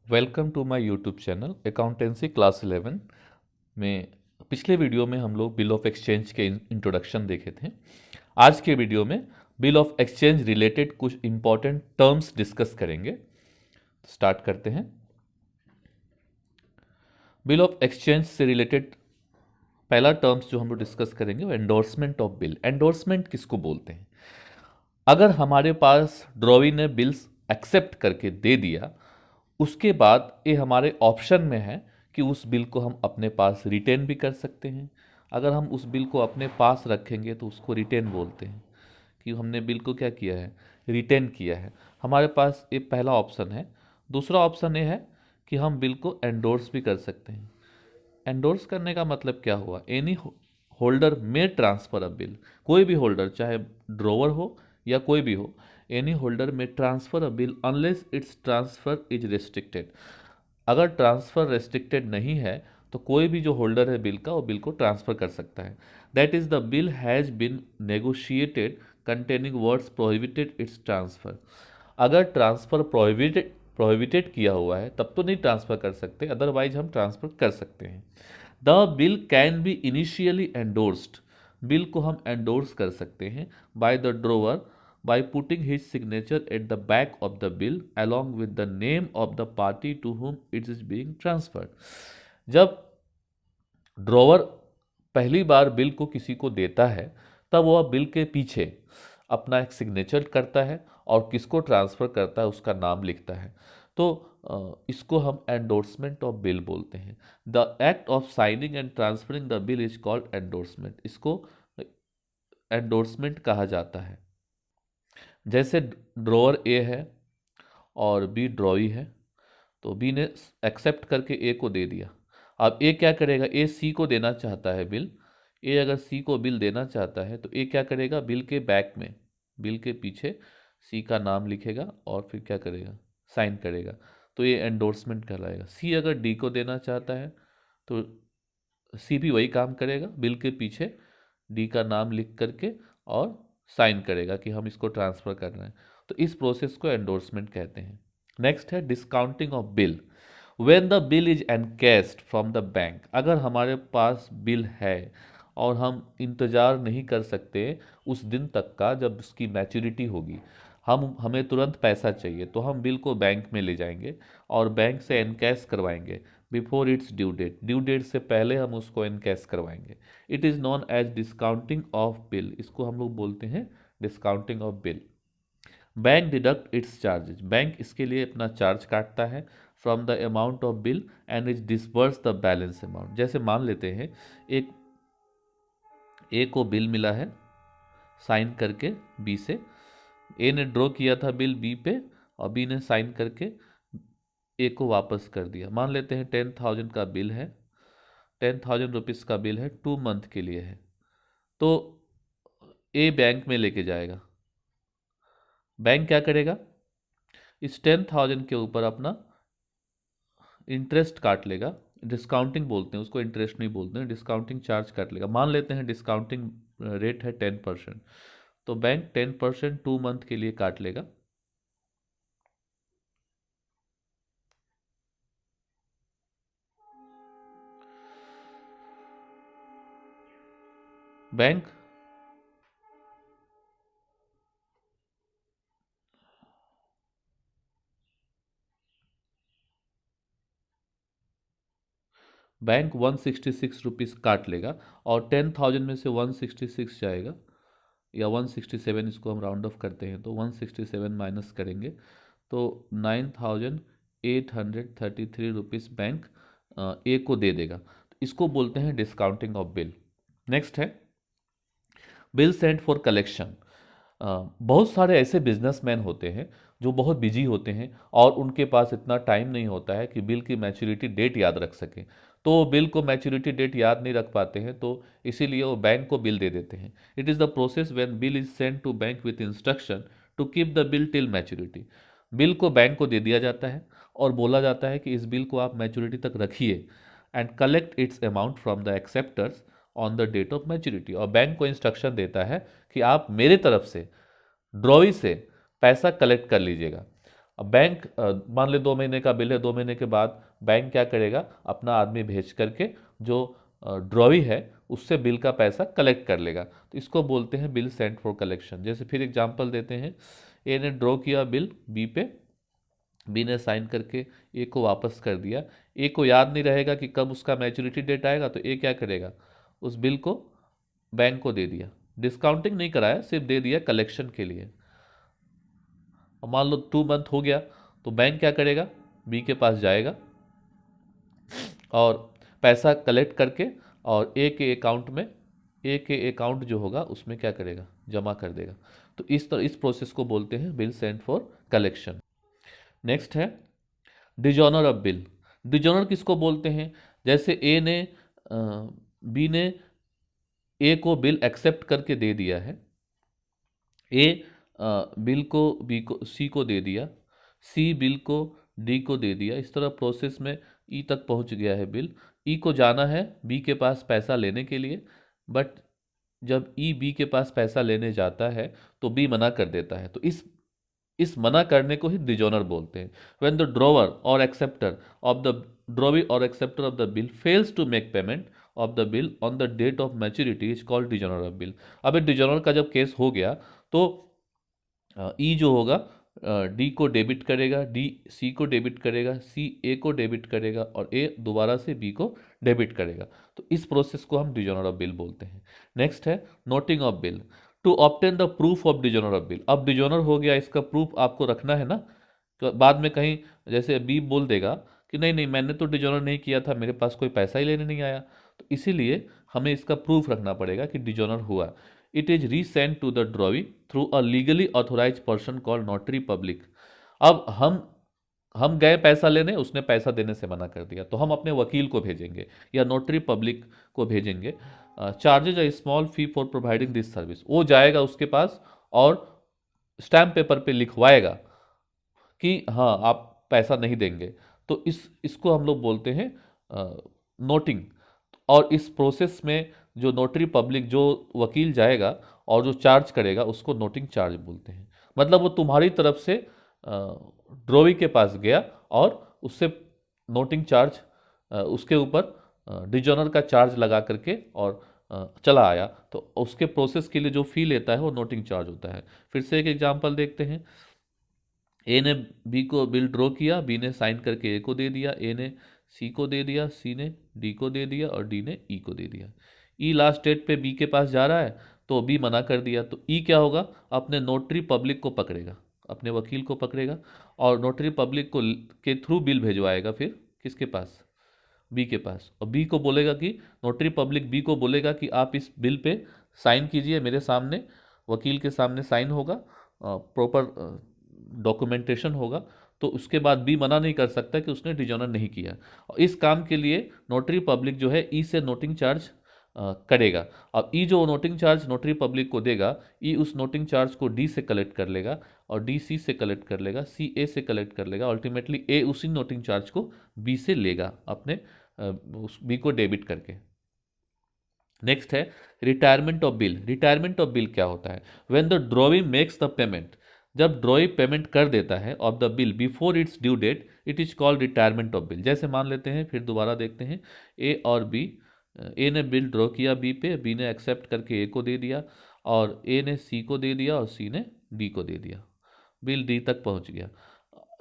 Welcome to my YouTube channel accountancy class 11 में। पिछले video में हम लोग बिल ऑफ एक्सचेंज के इंट्रोडक्शन देखे थे। आज के वीडियो में बिल ऑफ एक्सचेंज रिलेटेड कुछ इंपॉर्टेंट टर्म्स डिस्कस करेंगे। स्टार्ट करते हैं। बिल ऑफ एक्सचेंज से रिलेटेड पहला टर्म्स जो हम लोग डिस्कस करेंगे वो एंडोर्समेंट ऑफ बिल। एंडोर्समेंट किसको बोलते हैं? अगर हमारे पास ड्रॉवी ने बिल्स एक्सेप्ट करके दे दिया, उसके बाद ये हमारे ऑप्शन में है कि उस बिल को हम अपने पास रिटेन भी कर सकते हैं। अगर हम उस बिल को अपने पास रखेंगे तो उसको रिटेन बोलते हैं कि हमने बिल को क्या किया है, रिटेन किया है। हमारे पास ये पहला ऑप्शन है। दूसरा ऑप्शन ये है कि हम बिल को एंडोर्स भी कर सकते हैं। एंडोर्स करने का मतलब क्या हुआ? एनी होल्डर में ट्रांसफर अ बिल। कोई भी होल्डर, चाहे ड्रोवर हो या कोई भी हो, एनी होल्डर में transfer a bill unless it's transfer is restricted. अगर ट्रांसफर रेस्ट्रिक्टेड नहीं है तो कोई भी जो होल्डर है बिल का, वो बिल को ट्रांसफर कर सकता है। That is the bill has been negotiated containing words prohibited it's transfer. अगर ट्रांसफर प्रोहिबिटेड किया हुआ है तब तो नहीं ट्रांसफर कर सकते, अदरवाइज हम ट्रांसफर कर सकते हैं। The bill can be initially endorsed. Bill को हम एंडोर्स कर सकते हैं by the drawer by putting his signature at the back of the bill along with the name of the party to whom it is being transferred। जब drawer पहली बार bill को किसी को देता है तब वह बिल के पीछे अपना एक सिग्नेचर करता है और किसको ट्रांसफ़र करता है उसका नाम लिखता है। तो इसको हम एंडोर्समेंट ऑफ बिल बोलते हैं। The act of signing and transferring the bill is called endorsement. इसको एंडोर्समेंट कहा जाता है। जैसे ड्रॉवर ए है और बी ड्रॉई है, तो बी ने एक्सेप्ट करके ए को दे दिया। अब ए क्या करेगा? ए सी को देना चाहता है बिल। ए अगर सी को बिल देना चाहता है तो ए क्या करेगा? बिल के बैक में, बिल के पीछे सी का नाम लिखेगा और फिर क्या करेगा? साइन करेगा। तो ये एंडोर्समेंट कहलाएगा। सी अगर डी को देना चाहता है तो सी भी वही काम करेगा, बिल के पीछे डी का नाम लिख करके और साइन करेगा कि हम इसको ट्रांसफ़र कर रहे हैं। तो इस प्रोसेस को एंडोर्समेंट कहते हैं। नेक्स्ट है discounting of bill. When the bill is encashed from the bank. अगर हमारे पास बिल है और हम इंतज़ार नहीं कर सकते उस दिन तक का जब उसकी मैच्योरिटी होगी, हमें तुरंत पैसा चाहिए, तो हम बिल को बैंक में ले जाएंगे और बैंक से एनकैश करवाएंगे before its due date. Due date से पहले हम उसको एनकैश करवाएंगे। It is known as discounting of bill. इसको हम लोग बोलते हैं discounting of bill. Bank deduct its charges. Bank इसके लिए अपना चार्ज काटता है from the amount of bill and is disburse the balance amount. जैसे मान लेते हैं एक ए को बिल मिला है साइन करके बी से। ए ने ड्रॉ किया था बिल बी पे और बी ने साइन करके ए को वापस कर दिया। मान लेते हैं 10,000 का बिल है, 10,000 रुपीज़ का बिल है, 2 मंथ के लिए है। तो ए बैंक में लेके जाएगा। बैंक क्या करेगा? इस 10,000 के ऊपर अपना इंटरेस्ट काट लेगा। डिस्काउंटिंग बोलते हैं उसको, इंटरेस्ट नहीं बोलते हैं, डिस्काउंटिंग चार्ज काट लेगा। मान लेते हैं डिस्काउंटिंग रेट है 10%, तो बैंक 10% 2 मंथ के लिए काट लेगा। बैंक बैंक 166 रुपीज़ काट लेगा और 10,000 में से 166 जाएगा, या 167, इसको हम राउंड ऑफ करते हैं तो 167 माइनस करेंगे तो 9,833 रुपीज़ बैंक ए को दे देगा। तो इसको बोलते हैं डिस्काउंटिंग ऑफ बिल। नेक्स्ट है बिल सेंट फॉर कलेक्शन। बहुत सारे ऐसे बिजनेसमैन होते हैं जो बहुत बिजी होते हैं और उनके पास इतना टाइम नहीं होता है कि बिल की मैच्योरिटी डेट याद रख सकें। तो वो बिल को मैच्योरिटी डेट याद नहीं रख पाते हैं, तो इसीलिए वो बैंक को बिल दे देते हैं। It is the process when bill is sent to bank with instruction to keep the bill till maturity. Bill को बैंक को दे दिया जाता है और बोला जाता है कि इस बिल को आप मैच्योरिटी तक रखिए and collect its amount from the acceptors on the date of maturity. और बैंक को इंस्ट्रक्शन देता है कि आप मेरे तरफ से ड्रॉई से पैसा कलेक्ट कर लीजिएगा। अब बैंक मान ले 2 महीने का बिल है, 2 महीने के बाद बैंक क्या करेगा, अपना आदमी भेज करके जो ड्रॉवी है उससे बिल का पैसा कलेक्ट कर लेगा। तो इसको बोलते हैं बिल सेंट फॉर कलेक्शन। जैसे फिर एग्जांपल देते हैं, ए ने ड्रॉ किया बिल बी पे, बी ने साइन करके ए को वापस कर दिया। ए को याद नहीं रहेगा कि कब उसका मैच्योरिटी डेट आएगा, तो ए क्या करेगा, उस बिल को बैंक को दे दिया, डिस्काउंटिंग नहीं कराया, सिर्फ दे दिया कलेक्शन के लिए। और मान लो 2 मंथ हो गया, तो बैंक क्या करेगा, बी के पास जाएगा और पैसा कलेक्ट करके और ए के अकाउंट में, ए के अकाउंट जो होगा उसमें क्या करेगा, जमा कर देगा। तो इस तरह इस प्रोसेस को बोलते हैं bill sent for collection. Next है डिजॉनर ऑफ बिल। डिजॉनर किसको बोलते हैं, जैसे ए ने बी ने ए को बिल एक्सेप्ट करके दे दिया है, ए बिल को बी को सी को दे दिया, सी बिल को डी को दे दिया, इस तरह प्रोसेस में ई तक पहुंच गया है बिल। ई को जाना है बी के पास पैसा लेने के लिए, बट जब ई बी के पास पैसा लेने जाता है तो बी मना कर देता है। तो इस मना करने को ही डिजोनर बोलते हैं। व्हेन द ड्रॉवर और एक्सेप्टर ऑफ द ड्रॉवी और acceptor of the bill fails to make payment of the bill on the date of maturity is called dishonour of bill. अब डिजोनर का जब केस हो गया तो ई जो होगा डी को डेबिट करेगा, डी सी को डेबिट करेगा, सी ए को डेबिट करेगा और ए दोबारा से बी को डेबिट करेगा। तो इस प्रोसेस को हम डिजोनर ऑफ बिल बोलते हैं। नेक्स्ट है noting of bill. To obtain the proof of dishonour of bill. अब डिजोनर हो गया, इसका प्रूफ आपको रखना है ना, तो बाद में कहीं जैसे बी बोल देगा कि नहीं नहीं मैंने तो डिजोनर नहीं किया था, मेरे पास कोई पैसा ही लेने नहीं आया, तो इसीलिए हमें इसका प्रूफ रखना पड़ेगा कि डिजोनर हुआ। It is recent to the drawee through a legally authorise person called notary public. अब हम गए पैसा लेने, उसने पैसा देने से मना कर दिया, तो हम अपने वकील को भेजेंगे या नोटरी पब्लिक को भेजेंगे। Charges a small fee for providing this service. वो जाएगा उसके पास और स्टैम्प पेपर पे लिखवाएगा कि हाँ आप पैसा नहीं देंगे। तो इसको हम लोग बोलते हैं नोटिंग। और इस प्रोसेस में जो नोटरी पब्लिक, जो वकील जाएगा और जो चार्ज करेगा उसको नोटिंग चार्ज बोलते हैं। मतलब वो तुम्हारी तरफ से ड्रॉवी के पास गया और उससे नोटिंग चार्ज उसके ऊपर डिजोनर का चार्ज लगा करके और चला आया, तो उसके प्रोसेस के लिए जो फी लेता है वो नोटिंग चार्ज होता है। फिर से एक एग्जांपल देखते हैं। ए ने बी को बिल ड्रॉ किया, बी ने साइन करके ए को दे दिया, ए ने सी को दे दिया, सी ने डी को दे दिया और डी ने ई को दे दिया। ई लास्ट डेट पे बी के पास जा रहा है तो बी मना कर दिया, तो ई क्या होगा, अपने नोटरी पब्लिक को पकड़ेगा, अपने वकील को पकड़ेगा और नोटरी पब्लिक को के थ्रू बिल भेजवाएगा फिर किसके पास, बी के पास। और बी को बोलेगा कि नोटरी पब्लिक बी को बोलेगा कि आप इस बिल पे साइन कीजिए, मेरे सामने वकील के सामने साइन होगा, प्रॉपर डॉक्यूमेंटेशन होगा, तो उसके बाद बी मना नहीं कर सकता कि उसने डिजोनर नहीं किया। और इस काम के लिए नोटरी पब्लिक जो है ई से नोटिंग चार्ज करेगा। अब ई जो नोटिंग चार्ज नोटरी पब्लिक को देगा, ई उस नोटिंग चार्ज को डी से कलेक्ट कर लेगा और डी सी से कलेक्ट कर लेगा, सी ए से कलेक्ट कर लेगा, अल्टीमेटली ए उसी नोटिंग चार्ज को बी से लेगा अपने उस बी को डेबिट करके। नेक्स्ट है retirement of bill. Retirement of bill क्या होता है, when the drawee makes the payment, जब ड्रॉई पेमेंट कर देता है of the bill before its due date, it is called retirement of bill. जैसे मान लेते हैं, फिर दोबारा देखते हैं, ए और बी, ए ने बिल ड्रॉ किया बी पे, बी ने एक्सेप्ट करके ए को दे दिया और ए ने सी को दे दिया और सी ने डी को दे दिया, बिल डी तक पहुंच गया।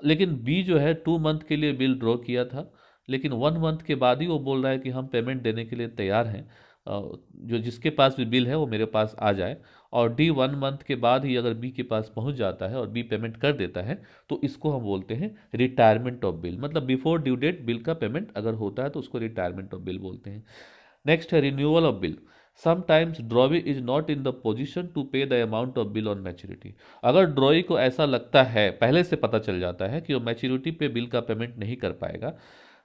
लेकिन बी जो है 2 मंथ के लिए बिल ड्रॉ किया था, लेकिन 1 मंथ के बाद ही वो बोल रहा है कि हम पेमेंट देने के लिए तैयार हैं, जो जिसके पास भी बिल है वो मेरे पास आ जाए। और डी 1 मंथ के बाद ही अगर बी के पास पहुंच जाता है और बी पेमेंट कर देता है, तो इसको हम बोलते हैं रिटायरमेंट ऑफ बिल। मतलब बिफोर ड्यू डेट बिल का पेमेंट अगर होता है तो उसको रिटायरमेंट ऑफ बिल बोलते हैं। नेक्स्ट है renewal of bill. Sometimes drawee is not in the position to pay the amount of bill on maturity. अगर ड्रॉवी को ऐसा लगता है, पहले से पता चल जाता है कि वो मैच्योरिटी पे बिल का पेमेंट नहीं कर पाएगा,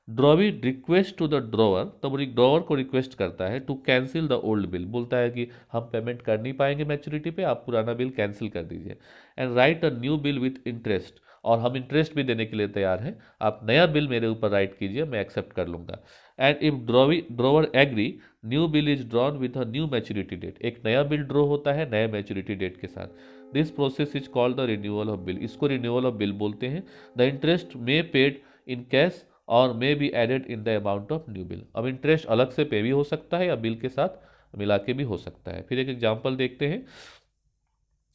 drawee request to the drawer, तब ड्रॉवर को रिक्वेस्ट करता है to cancel the old bill. बोलता है कि हम पेमेंट कर नहीं पाएंगे मैच्योरिटी पे, आप पुराना बिल कैंसिल कर दीजिए। And right a new bill with interest, और हम इंटरेस्ट भी देने के लिए तैयार हैं, आप नया बिल मेरे ऊपर राइट कीजिए, मैं एक्सेप्ट कर लूँगा। And if drawer agree, new bill is drawn with a new maturity date, एक नया बिल ड्रॉ होता है नए मैच्योरिटी डेट के साथ। This process is called the renewal of bill, इसको रिन्यूअल ऑफ बिल बोलते हैं। The interest may paid in cash or may be added in the amount of new bill, अब interest अलग से पे भी हो सकता है या बिल के साथ मिला के भी हो सकता है। फिर एक एग्जाम्पल देखते हैं।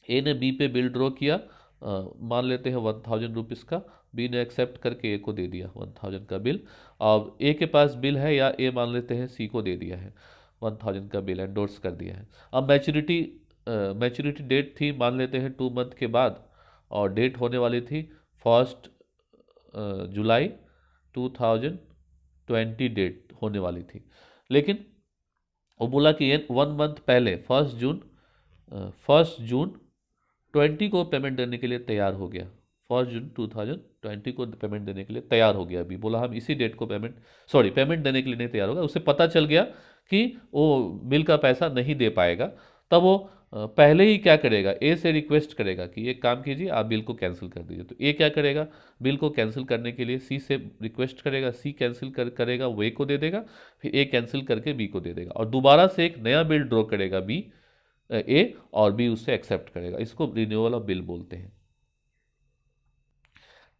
ए ने बी पे बिल ड्रॉ किया, मान लेते हैं 1000 रुपीज़ का, बी ने एक्सेप्ट करके ए को दे दिया 1000 का बिल। अब ए के पास बिल है या ए मान लेते हैं सी को दे दिया है 1000 का बिल, एंडोर्स कर दिया है। अब मैच्योरिटी डेट थी मान लेते हैं 2 मंथ के बाद, और डेट होने वाली थी 1 जुलाई 2020 डेट होने वाली थी। लेकिन वो बोला कि 1 मंथ पहले 1 जून 20 को पेमेंट देने के लिए तैयार हो गया। 1 जून 2020 को पेमेंट देने के लिए तैयार हो गया। अभी बोला हम इसी डेट को पेमेंट देने के लिए नहीं तैयार होगा, उसे पता चल गया कि वो बिल का पैसा नहीं दे पाएगा। तब वो पहले ही क्या करेगा, ए से रिक्वेस्ट करेगा कि एक काम कीजिए आप बिल को कैंसिल कर दीजिए। तो ए क्या करेगा, बिल को कैंसिल करने के लिए सी से रिक्वेस्ट करेगा, सी कैंसिल करेगा वो ए को दे देगा, फिर ए कैंसिल करके बी को दे देगा, और दोबारा से एक नया बिल ड्रॉ करेगा ए, और बी उससे एक्सेप्ट करेगा। इसको रिन्यूअल ऑफ बिल बोलते हैं।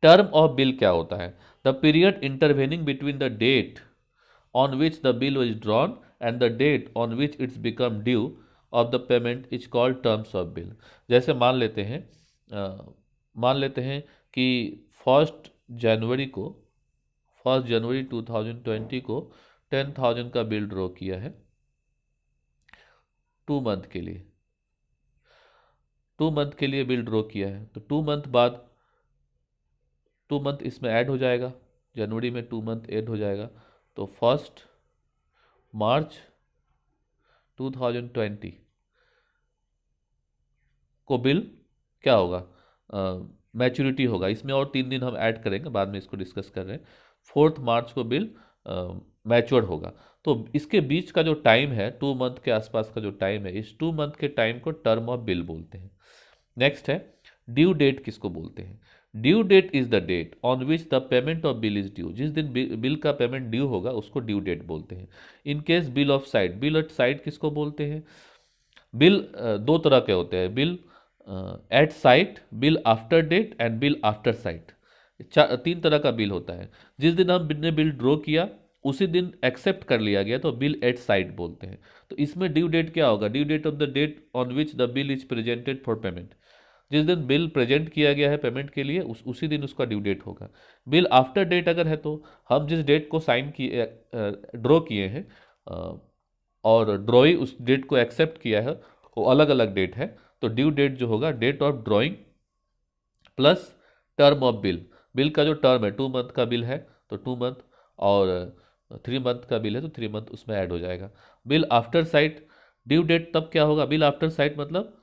टर्म ऑफ बिल क्या होता है, the period intervening between the date on which the bill is drawn and the date on which its become due of the payment is called terms of bill. जैसे मान लेते हैं कि 1 जनवरी 2020 को 10,000 का बिल ड्रॉ किया है 2 मंथ के लिए, 2 मंथ के लिए बिल ड्रॉ किया है। तो 2 मंथ बाद 2 मंथ इसमें ऐड हो जाएगा, जनवरी में 2 मंथ ऐड हो जाएगा। तो 1 मार्च 2020 को बिल क्या होगा, मैच्योरिटी होगा। इसमें और 3 दिन हम ऐड करेंगे, बाद में इसको डिस्कस कर रहे हैं। 4 मार्च को बिल मैच्योर्ड होगा। तो इसके बीच का जो टाइम है 2 मंथ के आसपास का जो टाइम है, इस 2 मंथ के टाइम को टर्म ऑफ बिल बोलते हैं। नेक्स्ट है ड्यू डेट, किसको बोलते हैं। Due date is the date on which the payment of bill is due, जिस दिन बिल का पेमेंट ड्यू होगा उसको ड्यू डेट बोलते हैं। In case bill of sight, bill of sight किसको बोलते हैं। बिल 2 तरह के होते हैं, bill at sight, bill after date and bill after sight. 3 तरह का बिल होता है। जिस दिन हमने बिल ड्रॉ किया उसी दिन एक्सेप्ट कर लिया गया तो बिल एट साइट बोलते हैं। तो इसमें ड्यू डेट क्या होगा, due date of the date on which the bill is presented for payment, जिस दिन बिल प्रेजेंट किया गया है पेमेंट के लिए उसी दिन उसका ड्यू डेट होगा। बिल आफ्टर डेट अगर है तो हम जिस डेट को साइन किए ड्रॉ किए हैं और ड्रॉई उस डेट को एक्सेप्ट किया है वो अलग अलग डेट है। तो ड्यू डेट जो होगा date of drawing plus term of bill, bill का जो टर्म है 2 मंथ का बिल है तो 2 मंथ, और 3 मंथ का बिल है तो 3 मंथ उसमें ऐड हो जाएगा। Bill after sight, due date तब क्या होगा, बिल आफ्टर साइट मतलब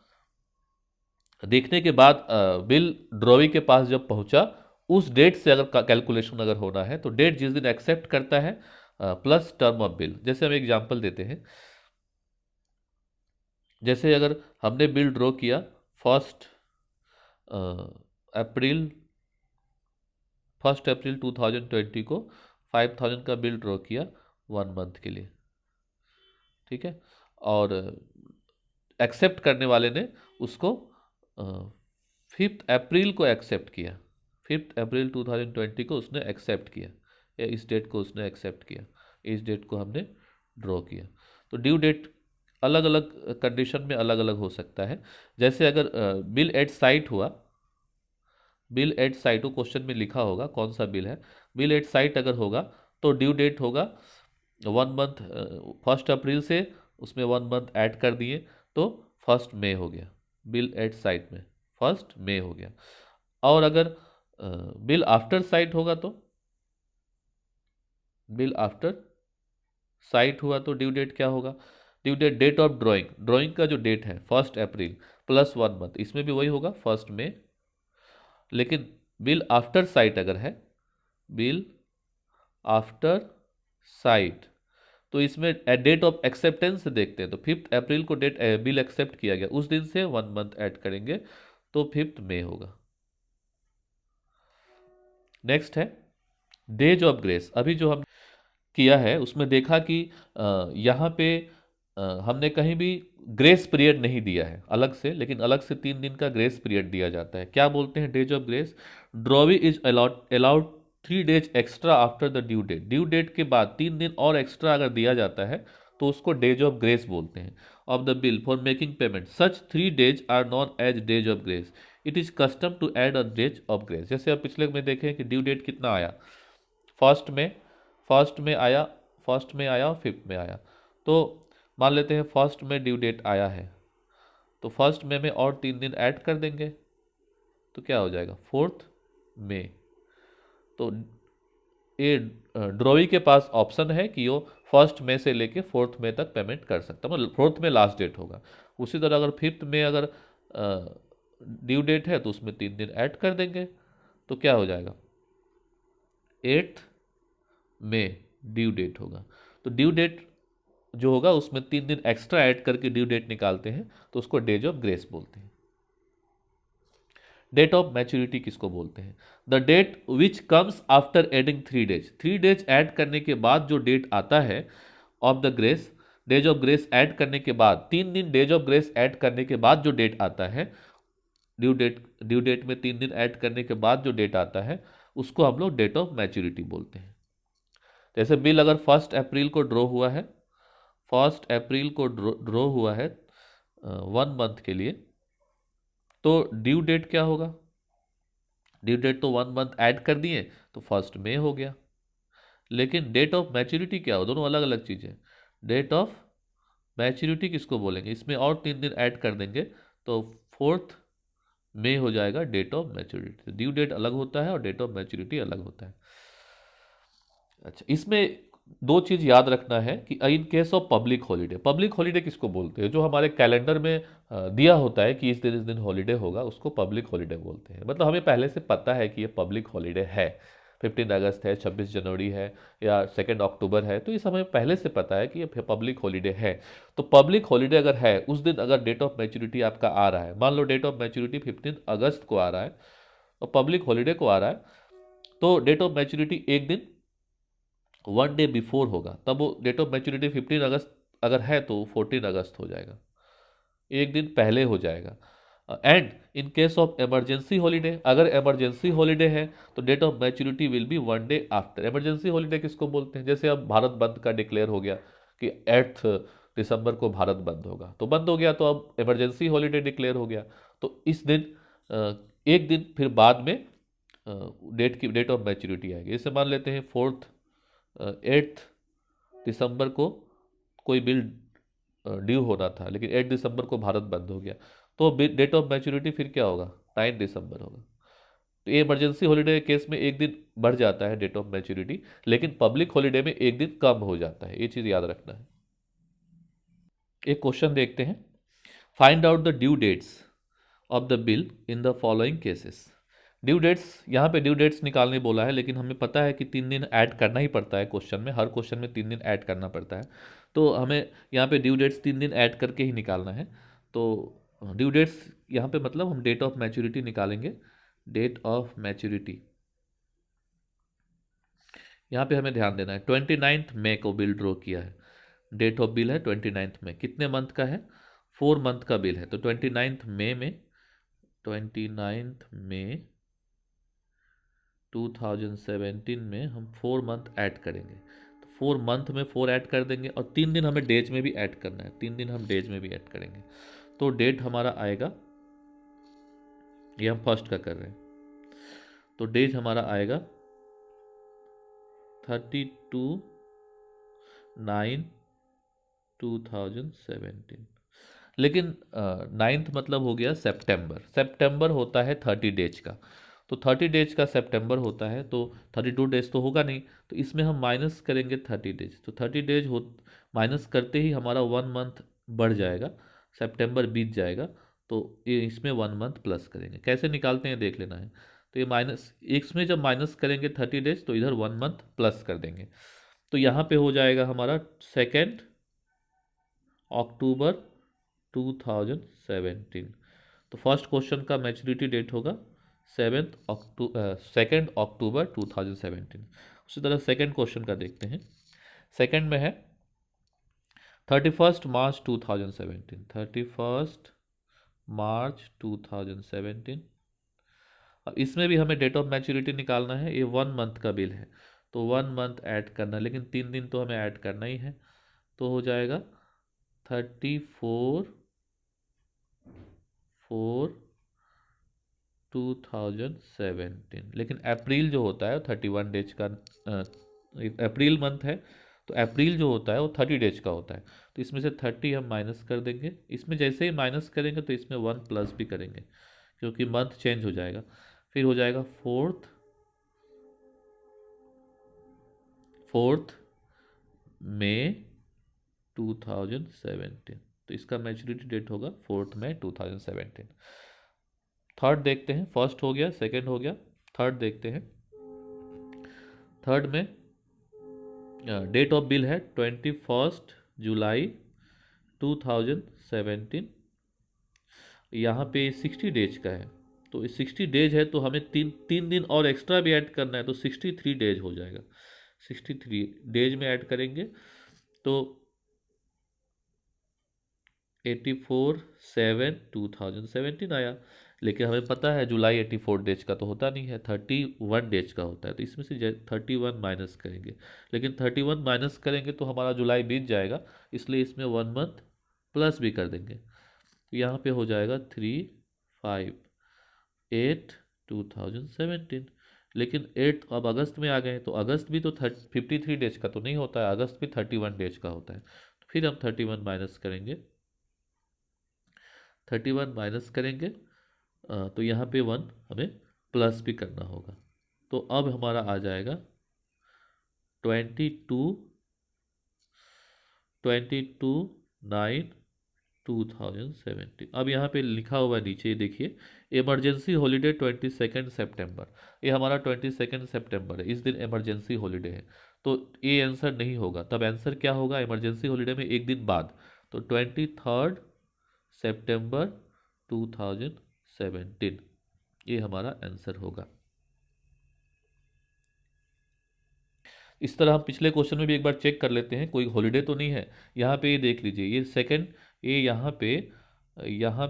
देखने के बाद बिल ड्रॉवी के पास जब पहुंचा उस डेट से अगर कैलकुलेशन अगर होना है तो डेट जिस दिन एक्सेप्ट करता है प्लस टर्म ऑफ बिल। जैसे हम एग्जांपल देते हैं, जैसे अगर हमने बिल ड्रॉ किया 1 अप्रैल 2020 को 5000 का बिल ड्रॉ किया 1 मंथ के लिए, ठीक है, और एक्सेप्ट करने वाले ने उसको 5 अप्रैल को एक्सेप्ट किया, 5 अप्रैल 2020 को उसने एक्सेप्ट किया, या इस डेट को उसने एक्सेप्ट किया, इस डेट को हमने ड्रॉ किया। तो ड्यू डेट अलग अलग कंडीशन में अलग अलग हो सकता है। जैसे अगर बिल एट साइट हुआ, बिल एट साइट हो क्वेश्चन में लिखा होगा कौन सा बिल है, बिल एट साइट अगर होगा तो ड्यू डेट होगा 1 मंथ, 1 अप्रैल से उसमें 1 मंथ ऐड कर दिए तो 1 मई हो गया, बिल एट साइट में 1 मई हो गया। और अगर बिल आफ्टर साइट होगा तो बिल आफ्टर साइट हुआ तो ड्यू डेट क्या होगा, due date date of drawing, drawing का जो डेट है 1 अप्रैल प्लस 1 मंथ, इसमें भी वही होगा 1 मई। लेकिन बिल आफ्टर साइट अगर है, बिल आफ्टर साइट, तो इसमें डेट ऑफ एक्सेप्टेंस देखते हैं तो 5 अप्रैल को डेट बिल एक्सेप्ट किया गया उस दिन से 1 मंथ ऐड करेंगे तो 5 मई होगा। नेक्स्ट है डेज ऑफ ग्रेस। अभी जो हम किया है उसमें देखा कि यहाँ पे हमने कहीं भी ग्रेस पीरियड नहीं दिया है अलग से, लेकिन अलग से 3 दिन का ग्रेस पीरियड दिया जाता है। क्या बोलते हैं days of grace? Drawee is allowed 3 days extra after the due date. Due date के बाद 3 दिन और एक्स्ट्रा अगर दिया जाता है तो उसको डेज ऑफ ग्रेस बोलते हैं। Of the bill for making payment such 3 days are known as days of grace. It is custom to add a days of grace. जैसे अब पिछले में देखें कि ड्यू डेट कितना आया, फर्स्ट में, फर्स्ट में आया, फर्स्ट में आया, फिफ्थ में आया। तो मान लेते हैं फर्स्ट में ड्यू डेट आया है, तो फर्स्ट में और 3 दिन ऐड कर देंगे तो क्या हो जाएगा? 4 मई। तो ये ड्रॉवी के पास ऑप्शन है कि वो 1 मई से लेके 4 मई तक पेमेंट कर सकता है, मतलब 4 मई लास्ट डेट होगा। उसी तरह अगर 5 मई अगर ड्यू डेट है तो उसमें 3 दिन ऐड कर देंगे तो क्या हो जाएगा? 8 मई ड्यू डेट होगा। तो ड्यू डेट जो होगा उसमें 3 दिन एक्स्ट्रा ऐड करके ड्यू डेट निकालते हैं तो उसको डेज ऑफ ग्रेस बोलते हैं। डेट ऑफ मैच्योरिटी किसको बोलते हैं? The date which comes after adding 3 days. 3 days add करने के बाद जो डेट आता है of the grace, days of grace add करने के बाद 3 दिन डेज ऑफ ग्रेस ऐड करने के बाद जो डेट आता है, ड्यू डेट में 3 दिन ऐड करने के बाद जो डेट आता है उसको हम लोग डेट ऑफ मैच्योरिटी बोलते हैं। जैसे बिल अगर 1 अप्रैल को ड्रॉ हुआ है, 1 अप्रैल को ड्रॉ हुआ है 1 मंथ के लिए, तो ड्यू डेट क्या होगा? ड्यू डेट तो 1 मंथ ऐड कर दिए तो 1 मई हो गया। लेकिन डेट ऑफ मैच्योरिटी क्या हो? दोनों अलग अलग चीज़ें। डेट ऑफ मैच्योरिटी किसको बोलेंगे? इसमें और 3 दिन ऐड कर देंगे तो 4 मई हो जाएगा date of maturity. Due date अलग होता है और डेट ऑफ मैच्योरिटी अलग होता है। अच्छा, इसमें दो चीज़ याद रखना है कि इन case of public holiday, public holiday किसको बोलते हैं? जो हमारे कैलेंडर में दिया होता है कि इस दिन हॉलीडे होगा उसको पब्लिक हॉलीडे बोलते हैं। मतलब हमें पहले से पता है कि ये पब्लिक हॉलीडे है, 15 अगस्त है, 26 जनवरी है या 2 अक्टूबर है, तो ये हमें पहले से पता है कि ये पब्लिक हॉलीडे है। तो पब्लिक हॉलीडे अगर है उस दिन अगर डेट ऑफ मैच्योरिटी आपका आ रहा है, मान लो डेट ऑफ मैच्योरिटी 15 अगस्त को आ रहा है और पब्लिक हॉलीडे को आ रहा है, तो डेट ऑफ मैच्योरिटी एक दिन 1 डे बिफोर होगा, तब वो डेट ऑफ मैच्योरिटी 15 अगस्त अगर है तो 14 अगस्त हो जाएगा, एक दिन पहले हो जाएगा। And in case of emergency holiday, अगर इमरजेंसी हॉलीडे है तो date of maturity will be 1 day after. Emergency holiday किसको बोलते हैं? जैसे अब भारत बंद का डिक्लेयर हो गया कि 8 दिसंबर को भारत बंद होगा, तो बंद हो गया तो अब इमरजेंसी हॉलीडे डिक्लेयर हो गया, तो इस दिन एक दिन फिर बाद में डेट ऑफ मैच्योरिटी आएगी। जैसे मान लेते हैं 8 दिसंबर को कोई बिल ड्यू होना था, लेकिन 8 दिसंबर को भारत बंद हो गया, तो डेट ऑफ मैच्योरिटी फिर क्या होगा? 9 दिसंबर होगा। तो ये इमरजेंसी हॉलीडे के केस में एक दिन बढ़ जाता है डेट ऑफ मैच्योरिटी, लेकिन पब्लिक हॉलीडे में एक दिन कम हो जाता है, ये चीज़ याद रखना है। एक क्वेश्चन देखते हैं। Find out the due dates of the bill in the following cases. Due dates, यहाँ पे ड्यू डेट्स निकालने बोला है, लेकिन हमें पता है कि 3 दिन ऐड करना ही पड़ता है क्वेश्चन में, हर क्वेश्चन में 3 दिन ऐड करना पड़ता है, तो हमें यहाँ पे ड्यू डेट्स 3 दिन ऐड करके ही निकालना है। तो ड्यू डेट्स यहाँ पे मतलब हम डेट ऑफ मैच्योरिटी निकालेंगे। डेट ऑफ मैच्योरिटी यहाँ पे हमें ध्यान देना है, 29 मई को बिल ड्रॉ किया है, डेट ऑफ बिल है 29 मई, कितने मंथ का है? 4 मंथ का बिल है, तो 29 मई में 29 मई 2017 में हम 4 मंथ ऐड करेंगे, तो 4 मंथ में 4 ऐड कर देंगे और 3 दिन हमें डेज में भी ऐड करना है, 3 दिन हम डेज में भी ऐड करेंगे, तो डेट हमारा आएगा, ये हम फर्स्ट का कर रहे हैं, तो डेट हमारा आएगा 32/9/2017। लेकिन 9th मतलब हो गया सितंबर, सितंबर होता है 30 डेज का, तो 30 डेज का सितंबर होता है, तो 32 डेज तो होगा नहीं, तो इसमें हम माइनस करेंगे 30 डेज, तो 30 डेज हो माइनस करते ही हमारा 1 मंथ बढ़ जाएगा, सितंबर बीत जाएगा, तो ये इसमें 1 मंथ प्लस करेंगे। कैसे निकालते हैं देख लेना है। तो ये माइनस, इसमें जब माइनस करेंगे 30 डेज तो इधर 1 मंथ प्लस कर देंगे, तो यहाँ पे हो जाएगा हमारा 2 अक्टूबर 2017। तो फर्स्ट क्वेश्चन का मैच्योरिटी डेट होगा 2 अक्टूबर 2017। उसी तरह सेकंड क्वेश्चन का देखते हैं। सेकंड में है 31 मार्च 2017, 31 मार्च 2017। अब इसमें भी हमें डेट ऑफ मैच्योरिटी निकालना है। ये 1 मंथ का बिल है तो 1 मंथ ऐड करना है, लेकिन 3 दिन तो हमें ऐड करना ही है। तो हो जाएगा 34/4/2017। लेकिन अप्रैल जो होता है 31 डेज का, अप्रैल मंथ है तो अप्रैल जो होता है वो 30 डेज का होता है। तो इसमें से 30 हम माइनस कर देंगे। इसमें जैसे ही माइनस करेंगे तो इसमें 1 प्लस भी करेंगे क्योंकि मंथ चेंज हो जाएगा। फिर हो जाएगा 4 मई 2017। तो इसका मैच्योरिटी डेट होगा 4 मई 2017। थर्ड देखते हैं। फर्स्ट हो गया, सेकंड हो गया, थर्ड देखते हैं। थर्ड में डेट ऑफ बिल है 21 जुलाई 2017। यहाँ पे 60 डेज का है तो 60 डेज है तो हमें तीन तीन दिन और एक्स्ट्रा भी ऐड करना है तो 63 डेज हो जाएगा। 63 डेज में ऐड करेंगे तो 84/7/2017 आया। लेकिन हमें पता है जुलाई 84 डेज का तो होता नहीं है, 31 डेज का होता है। तो इसमें से 31 माइनस करेंगे, लेकिन 31 माइनस करेंगे तो हमारा जुलाई बीत जाएगा, इसलिए इसमें 1 मंथ प्लस भी कर देंगे। तो यहाँ पे हो जाएगा 3/5/8/2017। लेकिन 8 अब अगस्त में आ गए तो अगस्त भी तो 53 डेज का तो नहीं होता है, अगस्त भी 31 डेज का होता है। तो फिर हम 31 माइनस करेंगे, 31 माइनस करेंगे तो यहाँ पे 1 हमें प्लस भी करना होगा। तो अब हमारा आ जाएगा 22/9/2017। अब यहाँ पे लिखा हुआ है नीचे देखिए, इमरजेंसी हॉलीडे 22 सितंबर। ये हमारा 22 सितंबर है, इस दिन इमरजेंसी हॉलीडे है। तो ये आंसर नहीं होगा। तब आंसर क्या होगा इमरजेंसी हॉलीडे में एक दिन बाद? तो 23 सितंबर 2017 ये हमारा आंसर होगा। इस तरह हम पिछले क्वेश्चन में भी एक बार चेक कर लेते हैं कोई हॉलीडे तो नहीं है। यहाँ पे ये देख लीजिए, ये सेकंड, ये यहाँ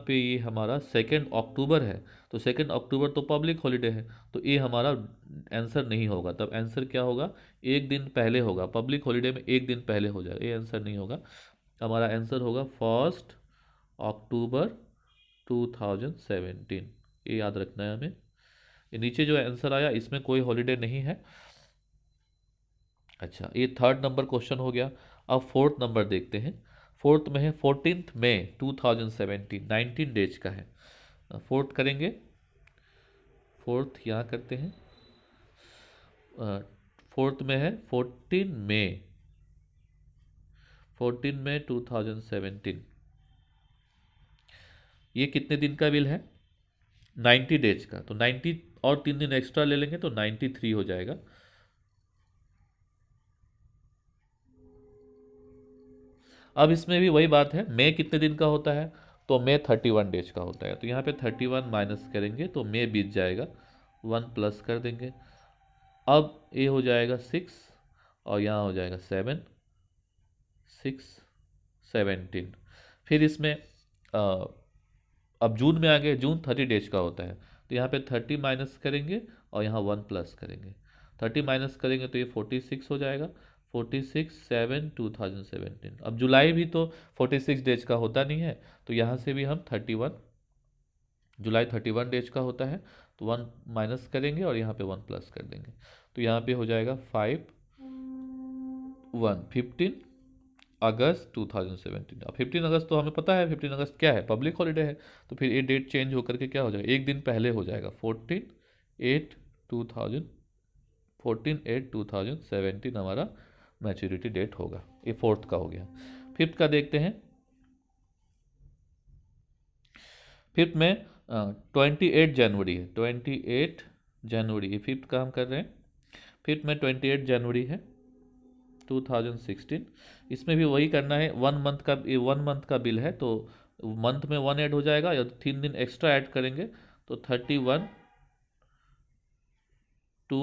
पे ये हमारा 2 अक्टूबर है तो 2 अक्टूबर तो पब्लिक हॉलीडे है, तो ये हमारा आंसर नहीं होगा। तब आंसर क्या होगा? एक दिन पहले होगा, पब्लिक हॉलीडे में एक दिन पहले हो जाएगा, ये आंसर नहीं होगा। हमारा आंसर होगा 1 अक्टूबर 2017। ये याद रखना है हमें। ये नीचे जो आंसर आया इसमें कोई हॉलीडे नहीं है। अच्छा, ये थर्ड नंबर क्वेश्चन हो गया। अब फोर्थ नंबर देखते हैं। फोर्थ में है 14 मई 2017, 19 डेज का है। फोर्थ करेंगे, फोर्थ यहाँ करते हैं। फोर्थ में है 14 मई 2017। ये कितने दिन का बिल है? 90 डेज का। तो 90 और 3 दिन एक्स्ट्रा ले लेंगे तो 93 हो जाएगा। अब इसमें भी वही बात है, मई कितने दिन का होता है? तो मई 31 डेज का होता है। तो यहाँ पे 31 माइनस करेंगे तो मई बीत जाएगा, 1 प्लस कर देंगे। अब ये हो जाएगा 6 और यहाँ हो जाएगा 7, 6/17। फिर इसमें अब जून में आ गए, जून 30 डेज का होता है। तो यहाँ पे 30 माइनस करेंगे और यहाँ 1 प्लस करेंगे। 30 माइनस करेंगे तो ये 46 हो जाएगा, 46/7/2017। अब जुलाई भी तो 46 डेज का होता नहीं है, तो यहाँ से भी हम 31, जुलाई 31 डेज का होता है तो 1 माइनस करेंगे और यहाँ पे 1 प्लस कर देंगे। तो यहाँ पे हो जाएगा 15 अगस्त 2017। अब 15 अगस्त तो हमें पता है 15 अगस्त क्या है, पब्लिक हॉलीडे है। तो फिर ये डेट चेंज होकर के क्या हो जाएगा, एक दिन पहले हो जाएगा, 14/8/2017 हमारा मैच्योरिटी डेट होगा। ये फोर्थ का हो गया। फिफ्थ का देखते हैं। फिफ्थ में 28 जनवरी है, 28 जनवरी, ये फिफ्थ का हम कर रहे हैं। फिफ्थ में 28 जनवरी है 2016। इसमें भी वही करना है, 1 मंथ का, ये 1 मंथ का बिल है तो मंथ में 1 ऐड हो जाएगा या 3 दिन एक्स्ट्रा ऐड करेंगे तो टू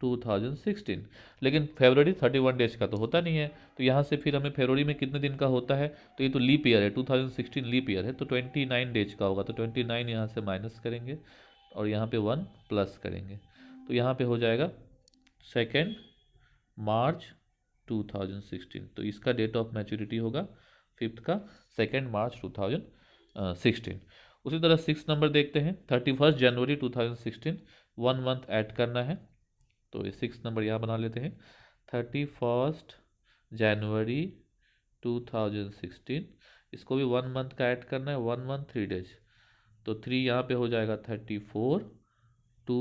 2016। लेकिन फरवरी 31 डेज का तो होता नहीं है, तो यहाँ से फिर हमें फरवरी में कितने दिन का होता है, तो ये तो लीप ईयर है, 2016 लीप ईयर है, तो 29 डेज का होगा, तो 29 यहाँ से माइनस करेंगे और यहाँ पे 1 प्लस करेंगे, तो यहाँ पे हो जाएगा 2 मार्च 2016। तो इसका डेट ऑफ मैच्योरिटी होगा 5th का 2 मार्च 2016। उसी तरह 6 नंबर देखते हैं, 31 जनवरी 2016, 1 मंथ ऐड करना है, तो ये 6 नंबर यहाँ बना लेते हैं, 31 जनवरी 2016, इसको भी 1 मंथ का ऐड करना है, 1 मंथ 3 डेज, तो 3 यहाँ पे हो जाएगा 34 टू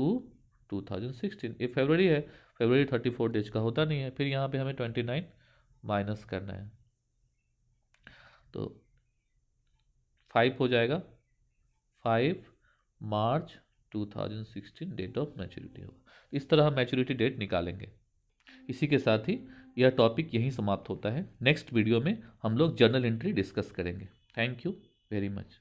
2016। ये फरवरी है, फरवरी 34 डेज का होता नहीं है, फिर यहाँ पे हमें 29 माइनस करना है, तो 5 हो जाएगा, 5 मार्च 2016 डेट ऑफ मैच्योरिटी होगा। इस तरह हम मैच्योरिटी डेट निकालेंगे। इसी के साथ ही यह टॉपिक यहीं समाप्त होता है। नेक्स्ट वीडियो में हम लोग जर्नल एंट्री डिस्कस करेंगे। Thank you very much.